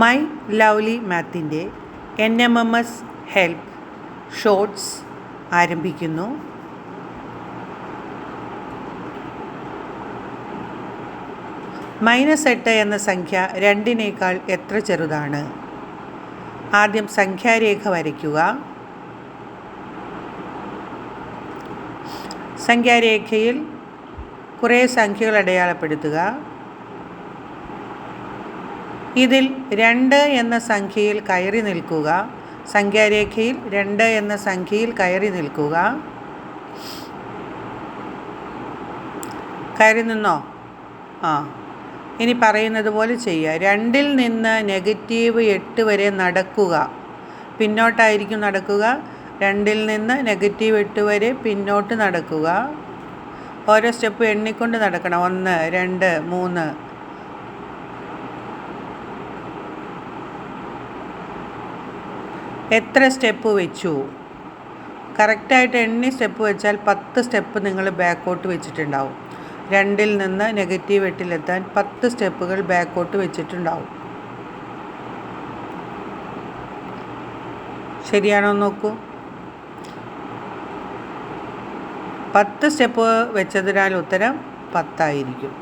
My lovely മാത്തിൻ്റെ NMMS help shorts ആരംഭിക്കുന്നു. -8 എന്ന സംഖ്യ 2 എത്ര ചെറുതാണ്? ആദ്യം സംഖ്യാരേഖ വരയ്ക്കുക. സംഖ്യാരേഖയിൽ കുറേ സംഖ്യകൾ അടയാളപ്പെടുത്തുക. ഇതിൽ 2 എന്ന സംഖ്യയിൽ കയറി നിൽക്കുക. സംഖ്യാരേഖയിൽ 2 എന്ന സംഖ്യയിൽ കയറി നിൽക്കുക. കയറി നിന്നോ? ഇനി പറയുന്നത് പോലെ ചെയ്യുക. 2 നിന്ന് -8 വരെ നടക്കുക. പിന്നോട്ടായിരിക്കും നടക്കുക. 2 നിന്ന് -8 വരെ പിന്നോട്ട് നടക്കുക. ഓരോ സ്റ്റെപ്പ് എണ്ണിക്കൊണ്ട് നടക്കണം. 1, 2, 3. എത്ര സ്റ്റെപ്പ് വെച്ചു? കറക്റ്റായിട്ട് എണ്ണി സ്റ്റെപ്പ് വെച്ചാൽ 10 സ്റ്റെപ്പ് നിങ്ങൾ ബാക്കോട്ട് വെച്ചിട്ടുണ്ടാവും. 2 നിന്ന് -8 10 സ്റ്റെപ്പുകൾ ബാക്കോട്ട് വെച്ചിട്ടുണ്ടാവും. ശരിയാണോ നോക്കൂ. 10 സ്റ്റെപ്പ് വെച്ചതിനാൽ ഉത്തരം 10 ആയിരിക്കും.